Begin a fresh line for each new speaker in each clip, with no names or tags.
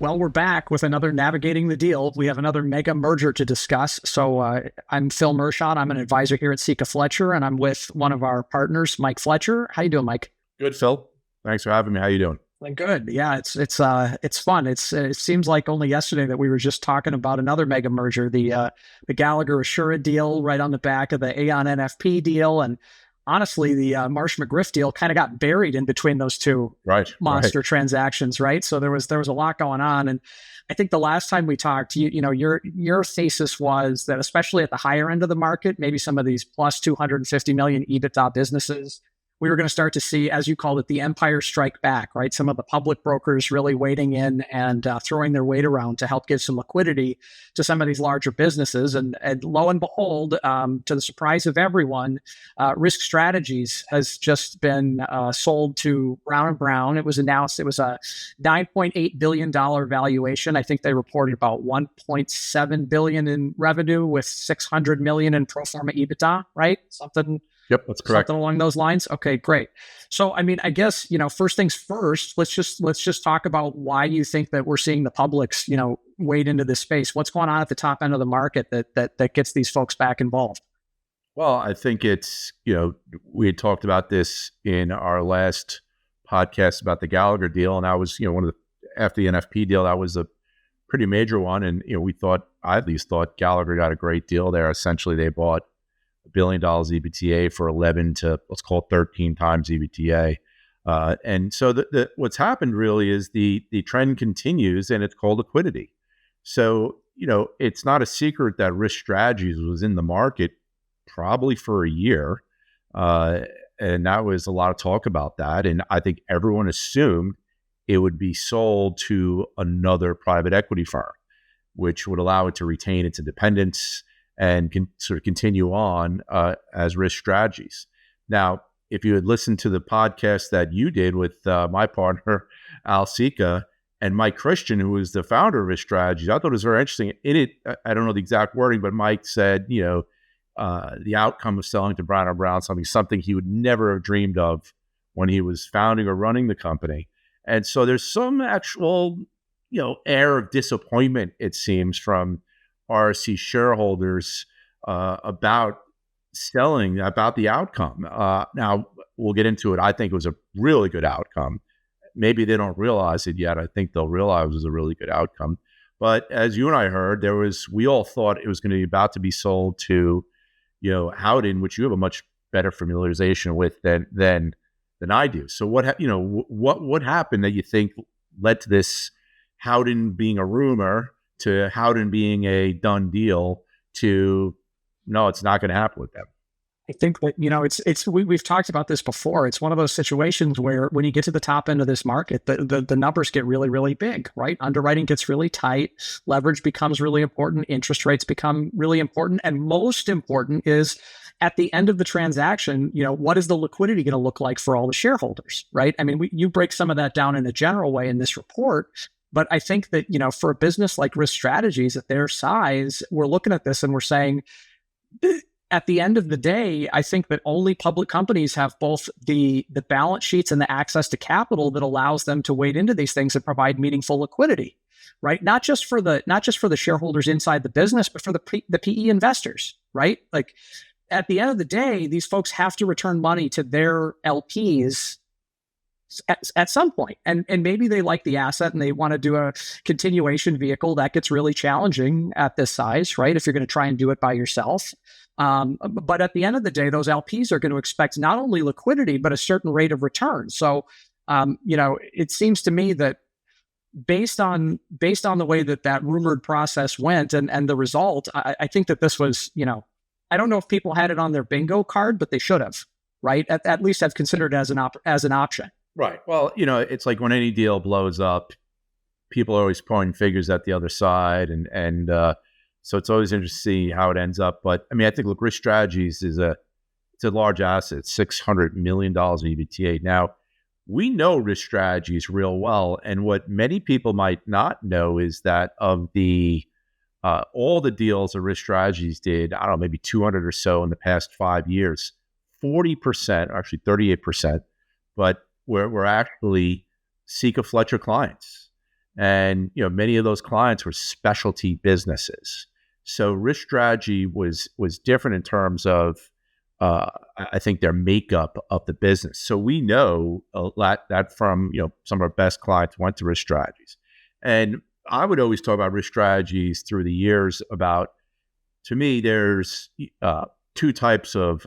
Well, we're back with another Navigating the Deal. We have another mega merger to discuss. So I'm Phil Mershon. I'm an advisor here at Sica Fletcher, and I'm with one of our partners, Mike Fletcher. How you doing, Mike?
Good, Phil. Thanks for having me. How you doing?
Good. Yeah, it's fun. It seems like only yesterday that we were just talking about another mega merger, the Gallagher Assura deal, right on the back of the Aon NFP deal, and honestly, the Marsh McGriff deal kind of got buried in between those two monster transactions, right? So there was a lot going on, and I think the last time we talked, your thesis was that especially at the higher end of the market, maybe some of these plus 250 million EBITDA businesses, we were going to start to see, as you called it, the empire strike back, right? Some of the public brokers really wading in and throwing their weight around to help give some liquidity to some of these larger businesses. And lo and behold, to the surprise of everyone, Risk Strategies has just been sold to Brown & Brown. It was announced it was a $9.8 billion valuation. I think they reported about $1.7 billion in revenue with $600 million in pro forma EBITDA, right?
Yep, that's correct.
Something along those lines. Okay, great. So, I mean, I guess, first things first, let's just talk about why you think that we're seeing the publics, wade into this space. What's going on at the top end of the market that gets these folks back involved?
Well, I think it's, we had talked about this in our last podcast about the Gallagher deal. And that was, after the NFP deal, that was a pretty major one. And, I at least thought Gallagher got a great deal there. Essentially, they bought $1 billion EBITDA for 11 to let's call it 13 times EBITDA. And so what's happened really is the trend continues, and it's called liquidity. So, it's not a secret that Risk Strategies was in the market probably for a year. And that was a lot of talk about that. And I think everyone assumed it would be sold to another private equity firm, which would allow it to retain its independence and can sort of continue on as Risk Strategies. Now, if you had listened to the podcast that you did with my partner, Al Sica, and Mike Christian, who was the founder of Risk Strategies, I thought it was very interesting. In it, I don't know the exact wording, but Mike said, the outcome of selling to Brown & Brown, something he would never have dreamed of when he was founding or running the company. And so there's some actual, air of disappointment, it seems, from RSC shareholders about the outcome. Now, we'll get into it. I think it was a really good outcome. Maybe they don't realize it yet. I think they'll realize it was a really good outcome. But as you and I heard, we all thought it was going to be about to be sold to, Howden, which you have a much better familiarization with than I do. So what happened that you think led to this Howden being a rumor to Howden being a done deal to, no, it's not going to happen with them?
I think that, we've talked about this before. It's one of those situations where when you get to the top end of this market, the numbers get really, really big, right? Underwriting gets really tight. Leverage becomes really important. Interest rates become really important. And most important is at the end of the transaction, what is the liquidity going to look like for all the shareholders, right? I mean, you break some of that down in a general way in this report. But I think that, for a business like Risk Strategies at their size, we're looking at this and we're saying, at the end of the day, I think that only public companies have both the balance sheets and the access to capital that allows them to wade into these things and provide meaningful liquidity, right? Not just for the shareholders inside the business, but for the PE investors, right? Like at the end of the day, these folks have to return money to their LPs at some point. And maybe they like the asset and they want to do a continuation vehicle. That gets really challenging at this size, right? If you're going to try and do it by yourself. But at the end of the day, those LPs are going to expect not only liquidity, but a certain rate of return. So, it seems to me that based on the way that rumored process went and the result, I think that this was, I don't know if people had it on their bingo card, but they should have, right? At least have considered it as an option.
Right. Well, it's like when any deal blows up, people are always pointing figures at the other side. And so it's always interesting to see how it ends up. But I mean, I think, look, Risk Strategies it's a large asset, $600 million in EBITDA. Now, we know Risk Strategies real well. And what many people might not know is that of the all the deals that Risk Strategies did, I don't know, maybe 200 or so in the past 5 years, 40%, or actually 38%, but we're actually Sica Fletcher clients. And, many of those clients were specialty businesses. So risk strategy was different in terms of, I think, their makeup of the business. So we know a lot that from, some of our best clients went to risk strategies. And I would always talk about risk strategies through the years about, to me, there's two types of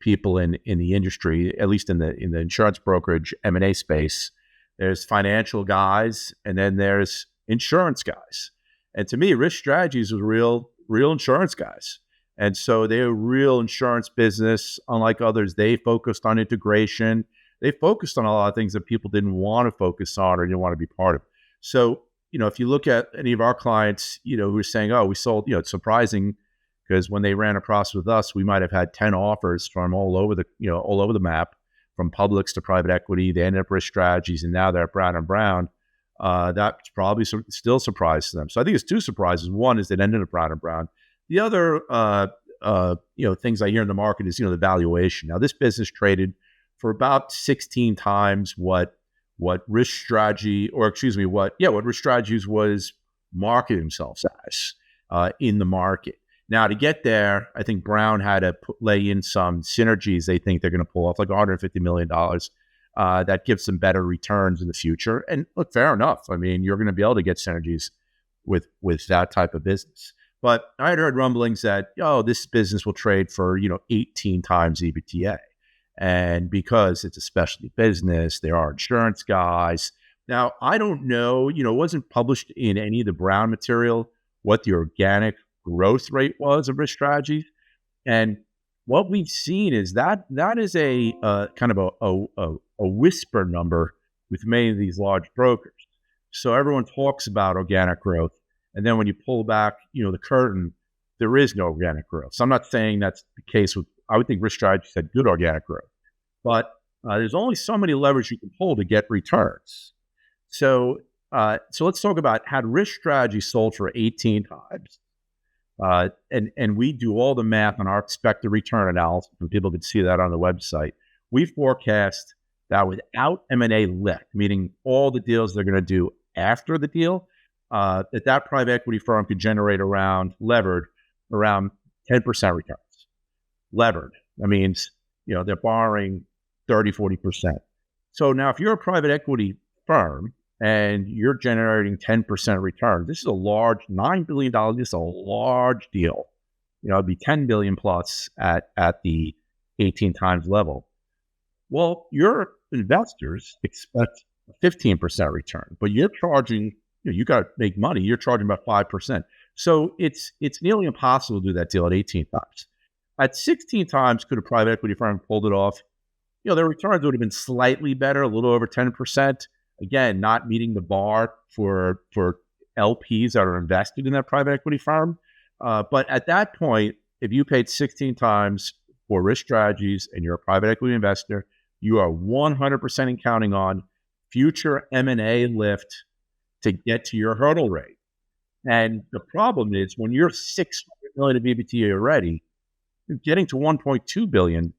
people in the industry, at least in the insurance brokerage M&A space. There's financial guys, and then there's insurance guys. And to me, risk strategies was real insurance guys. And so they're a real insurance business. Unlike others, they focused on integration. They focused on a lot of things that people didn't want to focus on or didn't want to be part of. So, if you look at any of our clients, who are saying, oh, we sold, it's surprising because when they ran a process with us, we might have had 10 offers from all over the map, from publics to private equity. They ended up risk strategies, and now they're at Brown & Brown. That's probably still a surprise to them. So I think it's two surprises. One is it ended at Brown & Brown. The other, things I hear in the market is, the valuation. Now, this business traded for about 16 times what risk strategy, what risk strategies was marketing themselves as in the market. Now, to get there, I think Brown had to lay in some synergies they think they're going to pull off, like $150 million. That gives them better returns in the future. And look, fair enough. I mean, you're going to be able to get synergies with that type of business. But I had heard rumblings that, this business will trade for, 18 times EBITDA. And because it's a specialty business, there are insurance guys. Now, I don't know, it wasn't published in any of the Brown material what the organic growth rate was of risk strategies. And what we've seen is that is a kind of a whisper number with many of these large brokers. So everyone talks about organic growth. And then when you pull back, the curtain, there is no organic growth. So I'm not saying that's the case I would think risk strategies had good organic growth. But there's only so many levers you can pull to get returns. So let's talk about had risk strategy sold for 18 times. And we do all the math on our expected return analysis, and people can see that on the website. We forecast that without M&A lift, meaning all the deals they're going to do after the deal, that private equity firm could generate levered around 10% returns. Levered. That means, they're borrowing 30, 40%. So now if you're a private equity firm and you're generating 10% return, this is a large $9 billion, this is a large deal. It'd be 10 billion plus at the 18 times level. Well, your investors expect a 15% return, but you're charging, you got to make money. You're charging about 5%. So it's nearly impossible to do that deal at 18 times. At 16 times, could a private equity firm pulled it off? Their returns would have been slightly better, a little over 10%. Again, not meeting the bar for LPs that are invested in that private equity firm. But at that point, if you paid 16 times for risk strategies and you're a private equity investor, you are 100% counting on future M&A lift to get to your hurdle rate. And the problem is when you're $600 million of EBITDA already, you're getting to 1.2 billion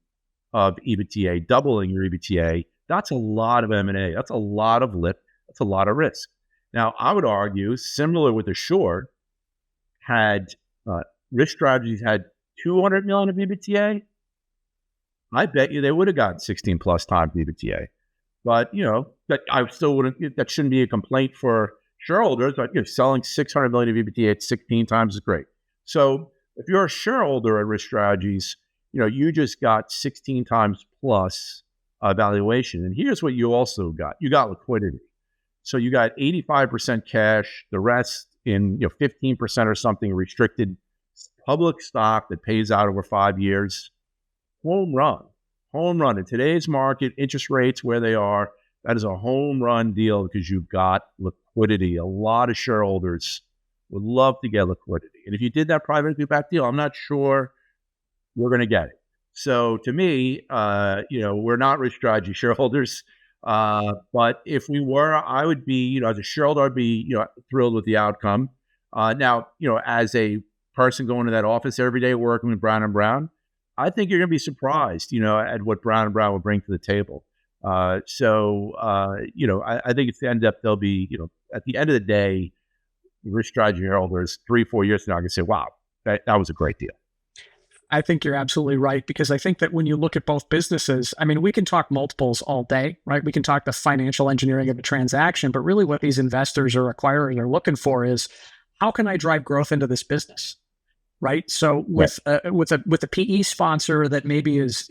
of EBITDA, doubling your EBITDA. That's a lot of M&A. That's a lot of lift. That's a lot of risk. Now, I would argue, similar with the short, had risk strategies had 200 million of EBITDA, I bet you they would have gotten 16 plus times EBITDA. But, that I still wouldn't, that shouldn't be a complaint for shareholders. But selling 600 million of EBITDA at 16 times is great. So if you're a shareholder at risk strategies, you just got 16 times plus valuation. And here's what you also got. You got liquidity. So you got 85% cash, the rest in 15% or something restricted public stock that pays out over 5 years. Home run. In today's market, interest rates where they are, that is a home run deal because you've got liquidity. A lot of shareholders would love to get liquidity. And if you did that private equity backed deal, I'm not sure we're going to get it. So to me, we're not risk strategy shareholders. But if we were, I would be, as a shareholder, I'd be, thrilled with the outcome. Now, as a person going to that office every day working with Brown & Brown, I think you're going to be surprised, at what Brown & Brown will bring to the table. I think it's end up they'll be, at the end of the day, risk strategy shareholders 3-4 years from now can say, wow, that was a great deal.
I think you're absolutely right, because I think that when you look at both businesses, I mean, we can talk multiples all day, right? We can talk the financial engineering of a transaction, but really what these investors or acquirers are looking for is, how can I drive growth into this business? Right. So with a PE sponsor that maybe is,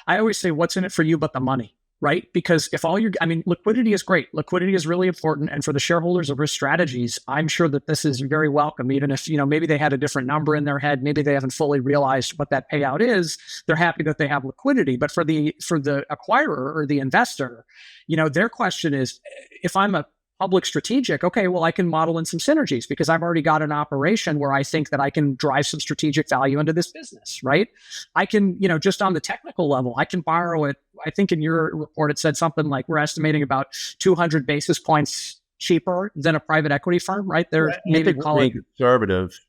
I always say, what's in it for you but the money, right? Because if liquidity is great. Liquidity is really important. And for the shareholders of Risk Strategies, I'm sure that this is very welcome, even if, maybe they had a different number in their head, maybe they haven't fully realized what that payout is. They're happy that they have liquidity. But for the acquirer or the investor, their question is, if I'm a public strategic, okay, well, I can model in some synergies because I've already got an operation where I think that I can drive some strategic value into this business, right? I can, just on the technical level, I can borrow it. I think in your report, it said something like we're estimating about 200 basis points cheaper than a private equity firm, right? They're maybe calling
conservative,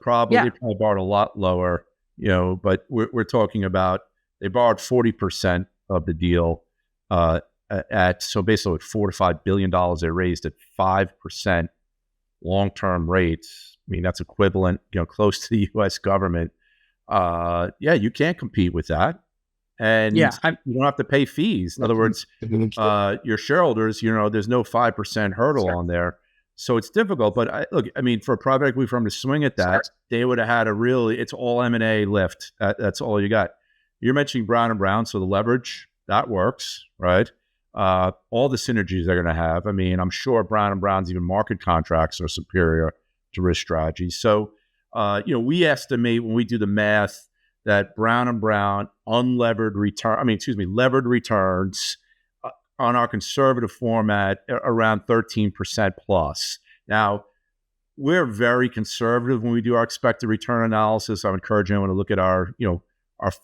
probably, they probably borrowed a lot lower, but we're talking about, they borrowed 40% of the deal, so basically with $4 to $5 billion they raised at 5% long-term rates. I mean, that's equivalent, close to the U.S. government. You can't compete with that. And you don't have to pay fees. In other words, your shareholders, there's no 5% hurdle on there. So it's difficult. But for a private equity firm to swing at that, they would have had it's all M&A lift. That's all you got. You're mentioning Brown & Brown, so the leverage, that works, right? All the synergies they're going to have. I mean, I'm sure Brown & Brown's even market contracts are superior to Risk Strategies. So, we estimate when we do the math that Brown & Brown levered returns on our conservative format around 13% plus. Now, we're very conservative when we do our expected return analysis. I would encourage anyone to look at our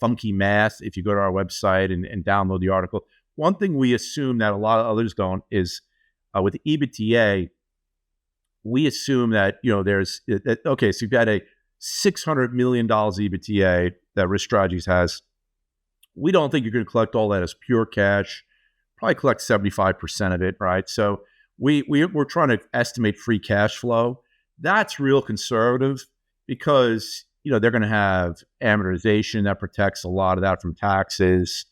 funky math. If you go to our website and download the article, one thing we assume that a lot of others don't is with EBITDA, we assume that, so you've got a $600 million EBITDA that Risk Strategies has. We don't think you're going to collect all that as pure cash, probably collect 75% of it, right? So we're trying to estimate free cash flow. That's real conservative because, they're going to have amortization that protects a lot of that from taxes.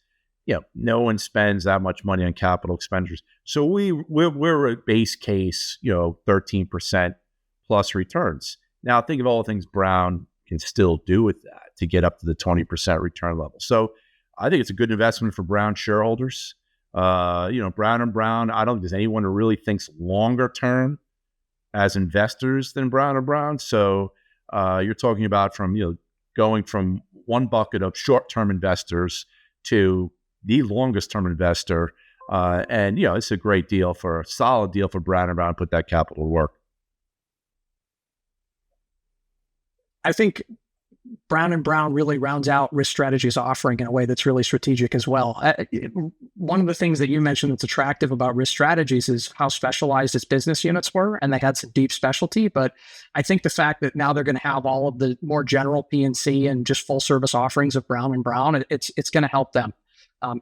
No one spends that much money on capital expenditures. So we're a base case, 13% plus returns. Now think of all the things Brown can still do with that to get up to the 20% return level. So I think it's a good investment for Brown shareholders. Brown & Brown, I don't think there's anyone who really thinks longer term as investors than Brown & Brown. So you're talking about going from one bucket of short-term investors to the longest term investor. It's a great deal, a solid deal for Brown & Brown to put that capital to work.
I think Brown & Brown really rounds out Risk Strategies offering in a way that's really strategic as well. One of the things that you mentioned that's attractive about Risk Strategies is how specialized its business units were, and they had some deep specialty. But I think the fact that now they're going to have all of the more general P&C and just full service offerings of Brown & Brown, it's going to help them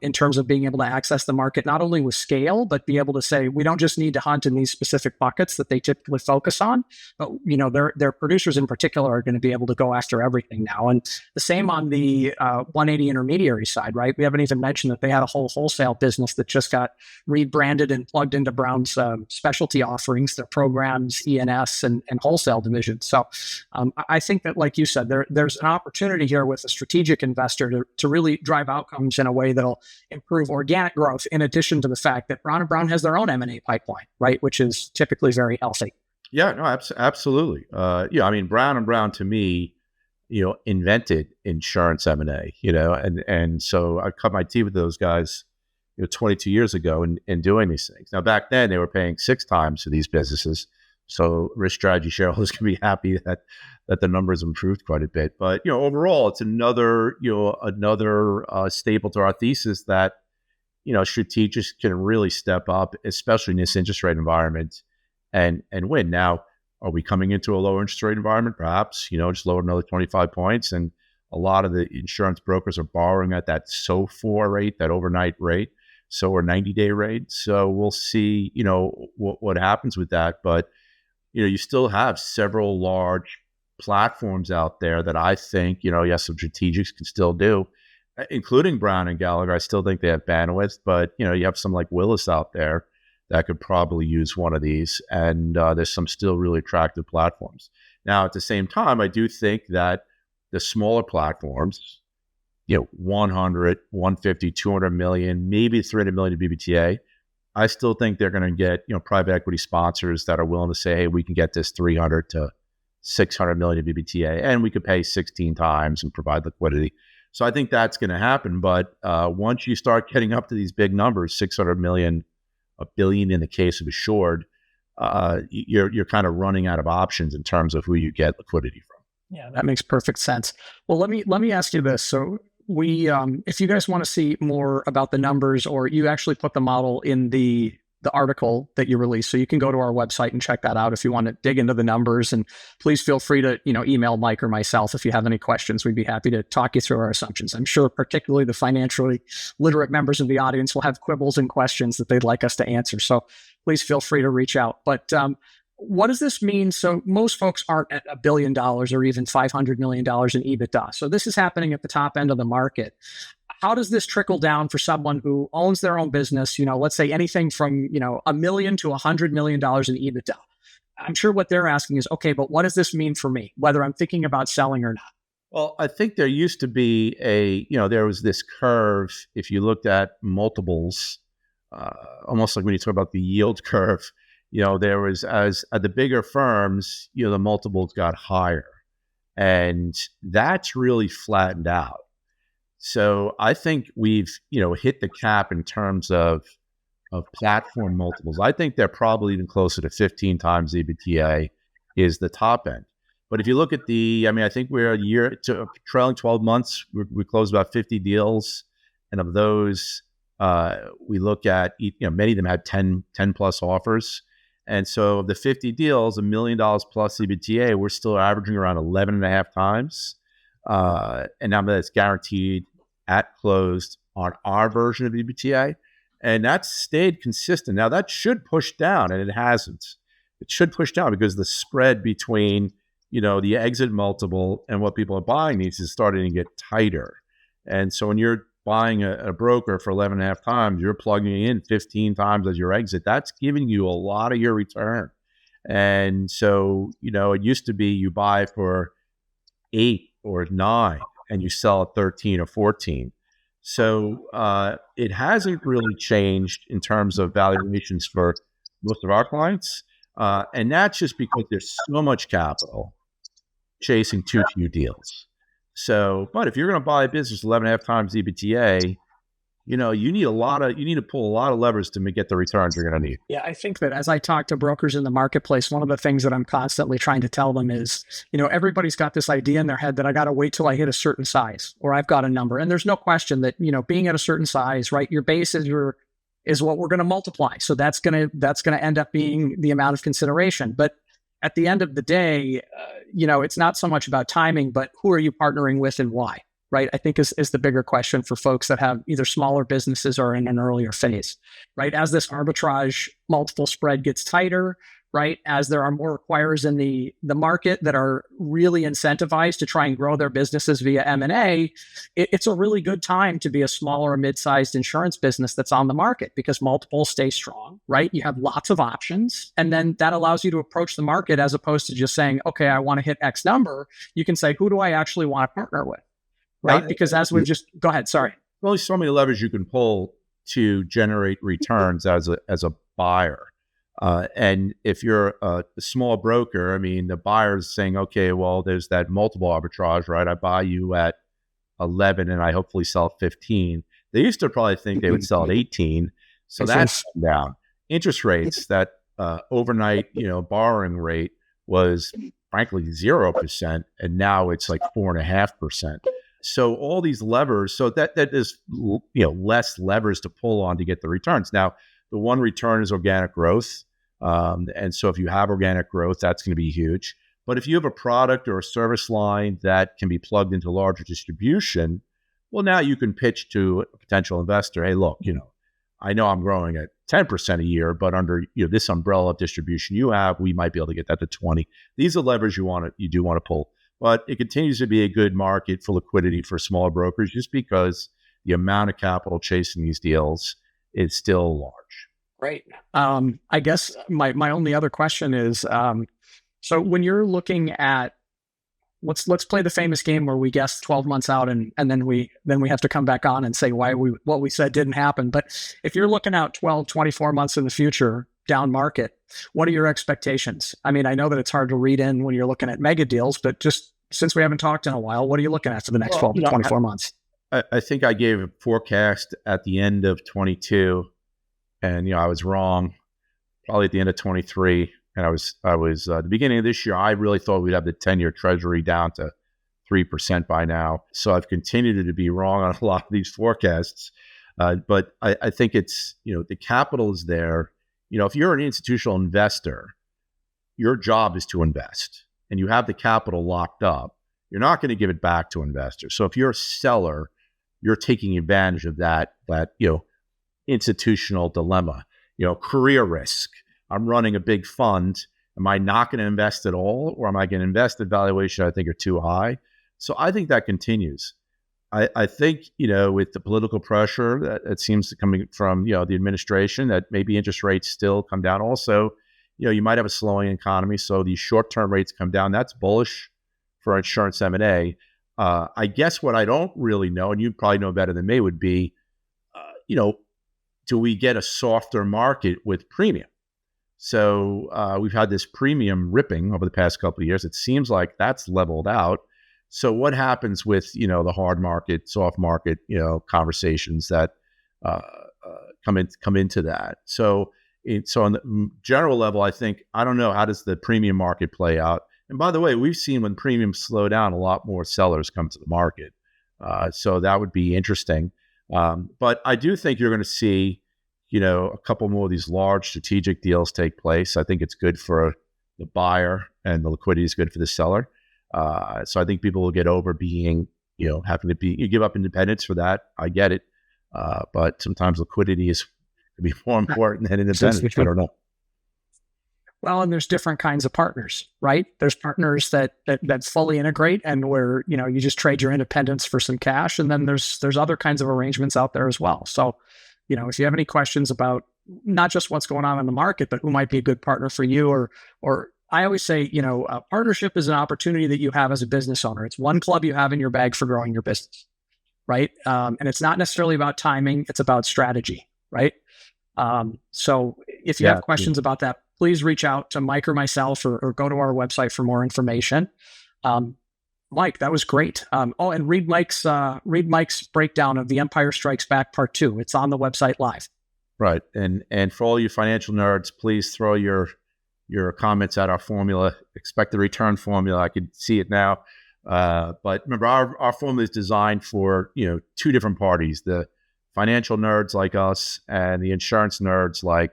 in terms of being able to access the market, not only with scale, but be able to say, we don't just need to hunt in these specific buckets that they typically focus on, but their producers in particular are going to be able to go after everything now. And the same on the 180 intermediary side, right? We haven't even mentioned that they had a whole wholesale business that just got rebranded and plugged into Brown's specialty offerings, their programs, E&S, and wholesale division. So I think that, like you said, there's an opportunity here with a strategic investor to really drive outcomes in a way that'll improve organic growth, in addition to the fact that Brown & Brown has their own M&A pipeline, right, which is typically very healthy.
Yeah, no, absolutely. Brown & Brown to me, invented insurance M&A, and so I cut my teeth with those guys, 22 years ago in doing these things. Now, back then they were paying 6 times for these businesses. So Risk Strategy shareholders can be happy that the numbers improved quite a bit. But overall, it's another staple to our thesis that strategics can really step up, especially in this interest rate environment, and win. Now, are we coming into a lower interest rate environment? Perhaps just lower another 25 points, and a lot of the insurance brokers are borrowing at that SOFR rate, that overnight rate. So, or 90-day rate. So we'll see, what happens with that. But, you still have several large platforms out there that I think, yes, some strategics can still do, including Brown and Gallagher. I still think they have bandwidth, but, you have some like Willis out there that could probably use one of these. And there's some still really attractive platforms. Now, at the same time, I do think that the smaller platforms, 100, 150, 200 million, maybe 300 million to BBTA, I still think they're going to get, private equity sponsors that are willing to say, hey, we can get this 300 to 600 million to BBTA, and we could pay 16 times and provide liquidity. So I think that's going to happen. But once you start getting up to these big numbers, 600 million, a billion in the case of Assured, you're kind of running out of options in terms of who you get liquidity from.
Yeah, that makes perfect sense. Well, let me ask you this. So we, if you guys want to see more about the numbers, or you actually put the model in the article that you released, so you can go to our website and check that out if you want to dig into the numbers. And please feel free to email Mike or myself if you have any questions. We'd be happy to talk you through our assumptions. I'm sure particularly the financially literate members of the audience will have quibbles and questions that they'd like us to answer. So please feel free to reach out. But what does this mean? So most folks aren't at $1 billion or even $500 million in EBITDA. So this is happening at the top end of the market. How does this trickle down for someone who owns their own business? Let's say anything from, $1 million to $100 million in EBITDA. I'm sure what they're asking is, okay, but what does this mean for me, whether I'm thinking about selling or not?
Well, I think there used to be there was this curve. If you looked at multiples, almost like when you talk about the yield curve, there was, as at the bigger firms, the multiples got higher, and that's really flattened out. So I think we've, hit the cap in terms of platform multiples. I think they're probably even closer to 15 times EBITDA is the top end. But if you look at I think we're a year to trailing 12 months, we closed about 50 deals. And of those, we look at, many of them had 10 plus offers. And so of the 50 deals, $1 million plus EBITDA, we're still averaging around 11 and a half times. And now that's guaranteed at closed on our version of EBITDA. And that's stayed consistent. Now that should push down, and it hasn't. It should push down because the spread between, the exit multiple and what people are buying these is starting to get tighter. And so when you're buying a broker for 11 and a half times, you're plugging in 15 times as your exit. That's giving you a lot of your return. And so, it used to be you buy for 8 or 9 and you sell at 13 or 14. So it hasn't really changed in terms of valuations for most of our clients. And that's just because there's so much capital chasing too few deals. So, but if you're going to buy a business 11 and a half times EBITDA, you need to pull a lot of levers to get the returns you're going to need.
Yeah, I think that as I talk to brokers in the marketplace, one of the things that I'm constantly trying to tell them is, everybody's got this idea in their head that I got to wait till I hit a certain size, or I've got a number. And there's no question that, being at a certain size, right, your base is what we're going to multiply. So that's going to end up being the amount of consideration. But at the end of the day, it's not so much about timing, but who are you partnering with and why? Right, I think is the bigger question for folks that have either smaller businesses or in an earlier phase, right? As this arbitrage multiple spread gets tighter, right? As there are more acquirers in the market that are really incentivized to try and grow their businesses via M&A, it's a really good time to be a smaller or mid-sized insurance business that's on the market because multiples stay strong, right? You have lots of options, and then that allows you to approach the market as opposed to just saying, okay, I want to hit X number. You can say, who do I actually want to partner with? Right, because as we've go ahead. Sorry.
There's only so many levers you can pull to generate returns as a buyer, and if you're a small broker, the buyer's saying, okay, well, there's that multiple arbitrage, right? I buy you at 11, and I hopefully sell at 15. They used to probably think they would sell at 18, so that's down. Interest rates, that overnight, borrowing rate was frankly 0%, and now it's like 4.5%. So all these levers, so that is, less levers to pull on to get the returns. Now, the one return is organic growth. And so if you have organic growth, that's going to be huge. But if you have a product or a service line that can be plugged into larger distribution, well, now you can pitch to a potential investor, hey, look, I know I'm growing at 10% a year, but under this umbrella of distribution you have, we might be able to get that to 20. These are levers you do want to pull. But it continues to be a good market for liquidity for smaller brokers just because the amount of capital chasing these deals is still large.
Right. I guess my only other question is, so when you're looking at, let's play the famous game where we guess 12 months out and then we have to come back on and say what we said didn't happen. But if you're looking out 12, 24 months in the future, down market, what are your expectations? I mean, I know that it's hard to read in when you're looking at mega deals, but just since we haven't talked in a while, what are you looking at for the next 12 to 24 months?
I think I gave a forecast at the end of 22, and I was wrong. Probably at the end of 23, and I was at the beginning of this year. I really thought we'd have the 10-year Treasury down to 3% by now. So I've continued to be wrong on a lot of these forecasts. But I think it's the capital is there. If you're an institutional investor, your job is to invest, and you have the capital locked up. You're not going to give it back to investors. So if you're a seller, you're taking advantage of that institutional dilemma, career risk. I'm running a big fund. Am I not going to invest at all, or am I going to invest at valuation I think are too high? So I think that continues. I think, with the political pressure that seems to coming from, the administration, that maybe interest rates still come down. Also, you might have a slowing economy. So these short-term rates come down. That's bullish for insurance M&A. I guess what I don't really know, and you probably know better than me, would be, do we get a softer market with premium? So we've had this premium ripping over the past couple of years. It seems like that's leveled out. So what happens with, the hard market, soft market, conversations that come into that? So on the general level, I don't know, how does the premium market play out? And by the way, we've seen when premiums slow down, a lot more sellers come to the market. So that would be interesting. But I do think you're going to see, a couple more of these large strategic deals take place. I think it's good for the buyer, and the liquidity is good for the seller. So I think people will get over being, having to you give up independence for that. I get it. But sometimes liquidity can be more important than independence. I don't know.
Well, and there's different kinds of partners, right? There's partners that fully integrate and where, you just trade your independence for some cash. And then there's other kinds of arrangements out there as well. So, if you have any questions about not just what's going on in the market, but who might be a good partner for you, or I always say, a partnership is an opportunity that you have as a business owner. It's one club you have in your bag for growing your business, right? And it's not necessarily about timing. It's about strategy, right? So if you have questions about that, please reach out to Mike or myself, or go to our website for more information. Mike, that was great. And read Mike's breakdown of The Empire Strikes Back Part 2. It's on the website live. Right.
And for all you financial nerds, please throw your comments at our formula, expected return formula. I can see it now. But remember, our formula is designed for, two different parties, the financial nerds like us and the insurance nerds like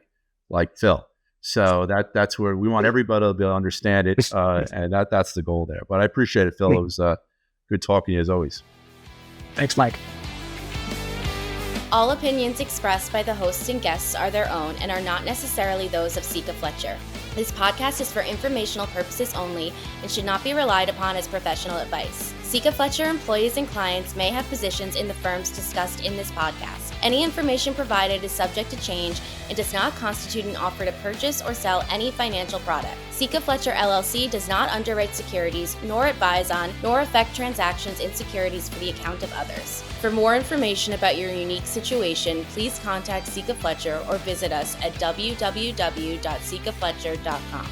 Phil. So that's where we want everybody to be able to understand it. And that's the goal there. But I appreciate it, Phil. It was good talking to you as always.
Thanks, Mike.
All opinions expressed by the hosts and guests are their own and are not necessarily those of Sica Fletcher. This podcast is for informational purposes only and should not be relied upon as professional advice. Sica Fletcher employees and clients may have positions in the firms discussed in this podcast. Any information provided is subject to change and does not constitute an offer to purchase or sell any financial product. Sica Fletcher LLC does not underwrite securities, nor advise on, nor effect transactions in securities for the account of others. For more information about your unique situation, please contact Sica Fletcher or visit us at www.sicafletcher.com.